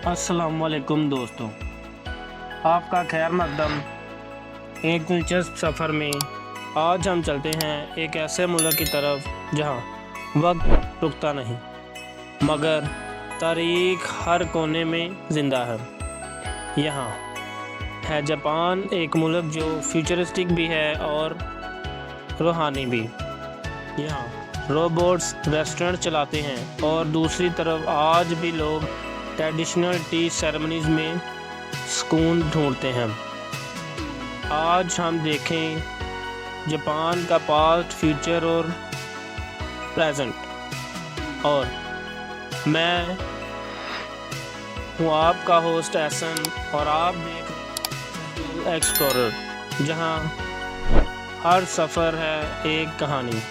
अस्सलाम वालेकुम दोस्तों, आपका खैर मकदम एक दिलचस्प सफ़र में। आज हम चलते हैं एक ऐसे मुल्क की तरफ जहां वक्त रुकता नहीं, मगर तारीख हर कोने में ज़िंदा है। यहाँ है जापान, एक मुल्क जो फ्यूचरिस्टिक भी है और रूहानी भी। यहाँ रोबोट्स रेस्टोरेंट चलाते हैं और दूसरी तरफ आज भी लोग ट्रेडिशनल टी सेरेमनीज़ में सुकून ढूंढते हैं। आज हम देखें जापान का पास्ट, फ्यूचर और प्रेजेंट। और मैं हूँ आपका होस्ट एहसन और आप देख एक्सप्लोरर, जहाँ हर सफ़र है एक कहानी।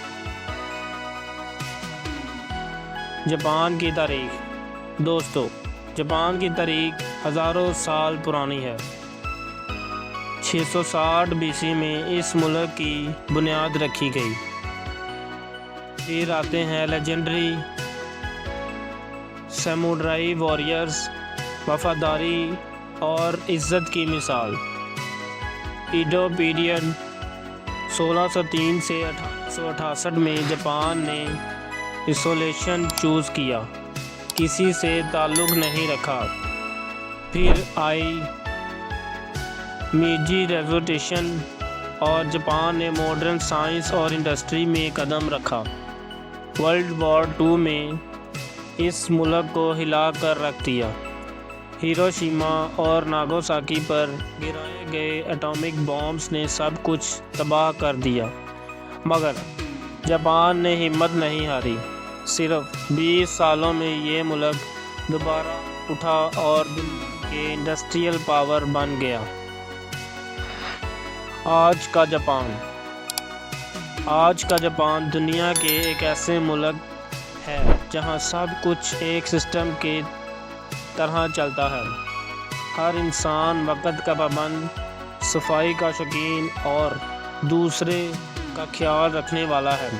जापान की तारीख। दोस्तों, जापान की तारीख हज़ारों साल पुरानी है। 660 BC में इस मुल्क की बुनियाद रखी गई। फिर आते हैं लेजेंडरी सैमुराई वॉरियर्स, वफादारी और इज़्ज़त की मिसाल। ईडो पीरियड 1603 से 1868 में जापान ने आइसोलेशन चूज़ किया, किसी से ताल्लुक़ नहीं रखा। फिर आई मीजी रेवोल्यूशन और जापान ने मॉडर्न साइंस और इंडस्ट्री में कदम रखा। वर्ल्ड वॉर 2 में इस मुल्क को हिला कर रख दिया। हिरोशिमा और नागासाकी पर गिराए गए एटॉमिक बॉम्ब्स ने सब कुछ तबाह कर दिया, मगर जापान ने हिम्मत नहीं हारी। सिर्फ 20 सालों में ये मुल्क दोबारा उठा और दुनिया के इंडस्ट्रियल पावर बन गया। आज का जापान दुनिया के एक ऐसे मुल्क है जहां सब कुछ एक सिस्टम के तरह चलता है। हर इंसान वक्त का पाबंद, सफाई का शौकीन और दूसरे का ख्याल रखने वाला है।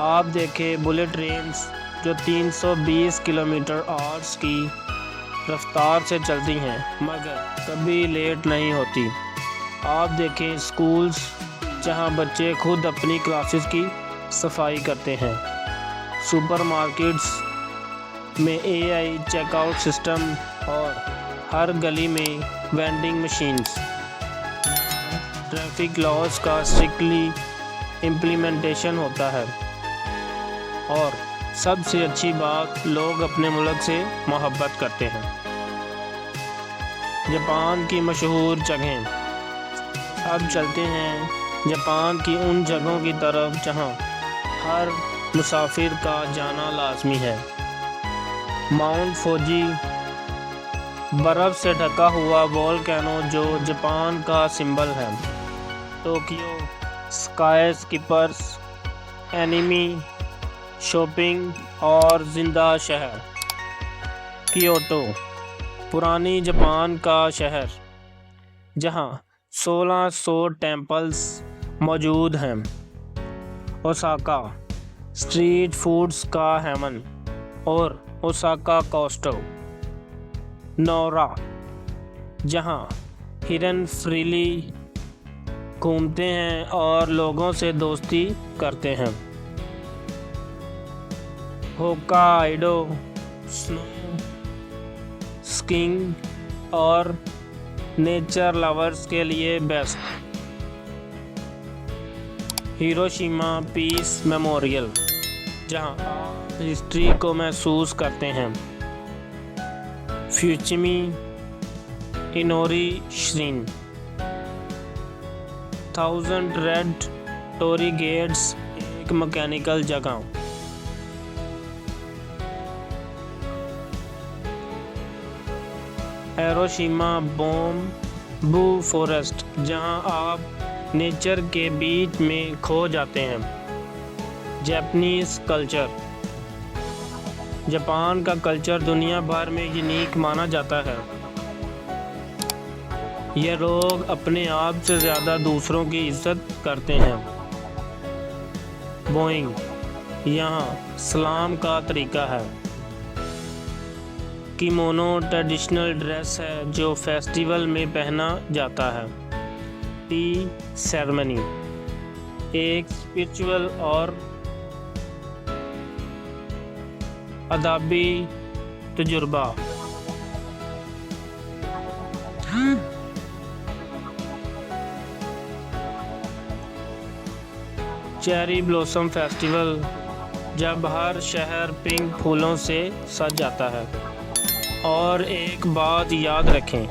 आप देखें बुलेट ट्रेन्स जो 320 किलोमीटर/आवर की रफ्तार से चलती हैं, मगर कभी लेट नहीं होती। आप देखें स्कूल्स जहां बच्चे खुद अपनी क्लासेस की सफाई करते हैं। सुपरमार्केट्स में AI चेकआउट सिस्टम और हर गली में वेंडिंग मशीन्स। ट्रैफिक लॉज का स्ट्रिक्टली इम्प्लीमेंटेशन होता है। और सबसे अच्छी बात, लोग अपने मुल्क से मोहब्बत करते हैं। जापान की मशहूर जगहें। अब चलते हैं जापान की उन जगहों की तरफ जहां हर मुसाफिर का जाना लाजमी है। माउंट फूजी, बर्फ़ से ढका हुआ वोल्केनो जो जापान का सिंबल है। Tokyo sky skippers, enemy, shopping और जिंदा शहर। कियोटो, पुरानी जापान का शहर जहां 1600 टेम्पल्स मौजूद हैं। ओसाका, स्ट्रीट फूड्स का हेवन और ओसाका कोस्टो। नोरा, जहां हिरन फ्रीली घूमते हैं और लोगों से दोस्ती करते हैं। होक्काइडो, स्नो स्कीइंग और नेचर लवर्स के लिए बेस्ट। हिरोशिमा पीस मेमोरियल, जहां आप हिस्ट्री को महसूस करते हैं। फ्यूचिमी इनोरी श्रीन, 1000 रेड टोरी गेट्स, एक मैकेनिकल जगह। हिरोशिमा बॉम्बू फॉरेस्ट, जहां आप नेचर के बीच में खो जाते हैं। जापानीज़ कल्चर, जापान का कल्चर दुनिया भर में यूनिक माना जाता है। ये लोग अपने आप से ज़्यादा दूसरों की इज्जत करते हैं। बोइंग, यहाँ सलाम का तरीका है। کیمونو ٹریڈیشنل ڈریس ہے جو فیسٹیول میں پہنا جاتا ہے۔ ٹی سیرمنی ایک اسپرچول اور ادبی تجربہ۔ چیری بلوسم فیسٹیول جب ہر شہر پنک پھولوں سے سج جاتا ہے۔ اور ایک بات یاد رکھیں،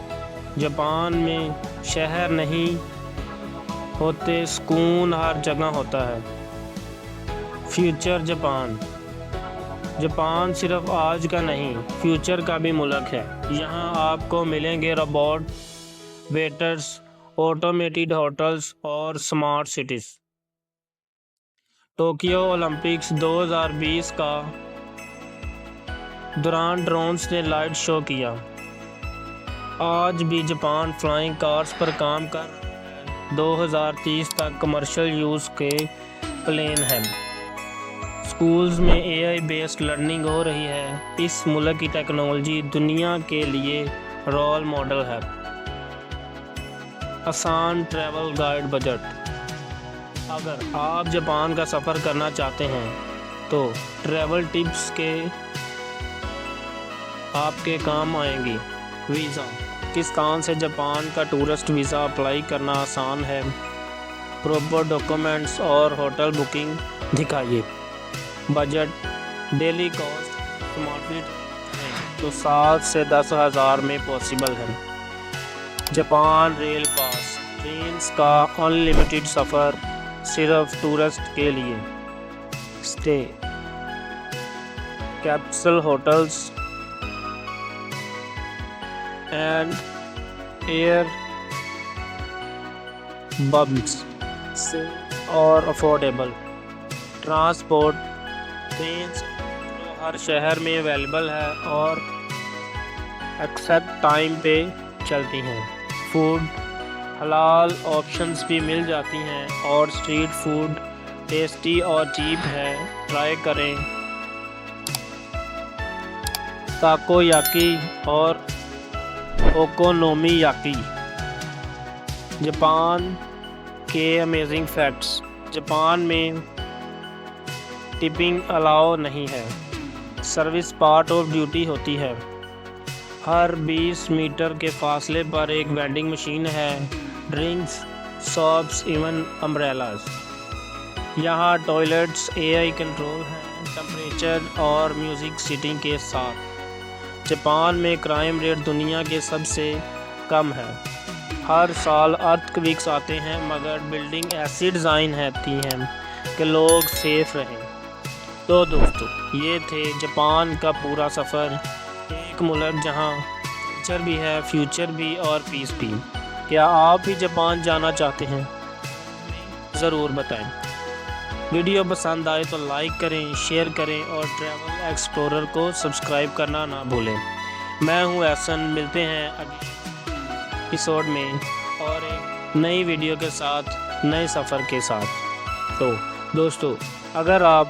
جاپان میں شہر نہیں ہوتے، سکون ہر جگہ ہوتا ہے۔ فیوچر جاپان جاپان صرف آج کا نہیں، فیوچر کا بھی ملک ہے۔ یہاں آپ کو ملیں گے روبوٹ ویٹرز، آٹومیٹڈ ہوٹلز اور سمارٹ سٹیز۔ ٹوکیو اولمپکس 2020 کا دوران ڈرونز نے لائٹ شو کیا۔ آج بھی جاپان فلائنگ کارز پر کام کر رہا ہے۔ 2030 تک کمرشل یوز کے پلین ہیں۔ اسکولز میں اے آئی بیسڈ لرننگ ہو رہی ہے۔ اس ملک کی ٹیکنالوجی دنیا کے لیے رول ماڈل ہے۔ آسان ٹریول گائیڈ بجٹ۔ اگر آپ جاپان کا سفر کرنا چاہتے ہیں تو ٹریول ٹپس آپ کے کام آئیں گی۔ ویزا پاکستان سے جاپان کا ٹورسٹ ویزا اپلائی کرنا آسان ہے۔ پراپر ڈاکومنٹس اور ہوٹل بکنگ دکھائیے۔ بجٹ ڈیلی کاسٹ سمارٹلی ہے تو 7 سے 10,000 میں پاسبل ہے۔ جاپان ریل پاس ٹرینز کا ان لمیٹڈ سفر صرف ٹورسٹ کے لیے۔ Stay capsule hotels and Airbnbs سے اور افورڈیبل۔ ٹرانسپورٹ ٹرینز ہر شہر میں اویلیبل ہے اور ایکزیکٹ ٹائم پہ چلتی ہیں۔ فوڈ حلال آپشنز بھی مل جاتی ہیں اور اسٹریٹ فوڈ ٹیسٹی اور چیپ ہے، ٹرائی کریں۔ تاکو یاکی اور اوکونومی یاکی۔ جاپان کے امیزنگ فیکٹس۔ جاپان میں ٹپنگ الاؤ نہیں ہے، سروس پارٹ آف ڈیوٹی ہوتی ہے۔ ہر 20 میٹر کے فاصلے پر ایک وینڈنگ مشین ہے۔ Drinks, soups, even umbrellas. یہاں ٹوائلٹس اے آئی کنٹرول ہیں، ٹمپریچر اور میوزک سیٹنگ کے ساتھ۔ جاپان میں کرائم ریٹ دنیا کے سب سے کم ہے۔ ہر سال ارتھ آتے ہیں مگر بلڈنگ ایسی ڈیزائن ہوتی ہیں کہ لوگ سیف رہیں۔ تو دوستو، یہ تھے جاپان کا پورا سفر۔ ایک ملک جہاں کلچر بھی ہے، فیوچر بھی اور پیس بھی۔ کیا آپ بھی جاپان جانا چاہتے ہیں؟ ضرور بتائیں۔ ویڈیو پسند آئے تو لائک کریں، شیئر کریں اور ٹریول ایکسپلورر کو سبسکرائب کرنا نہ بھولیں۔ میں ہوں احسن، ملتے ہیں اگلے ایپیسوڈ میں اور ایک نئی ویڈیو کے ساتھ، نئے سفر کے ساتھ۔ تو دوستو، اگر آپ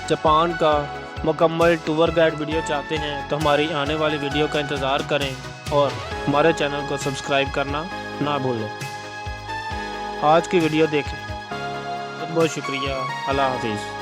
جاپان کا مکمل ٹور گائیڈ ویڈیو چاہتے ہیں تو ہماری آنے والی ویڈیو کا انتظار کریں اور ہمارے چینل کو سبسکرائب کرنا نہ بھولیں۔ آج کی ویڈیو دیکھیں، بہت بہت شکریہ۔ اللہ حافظ۔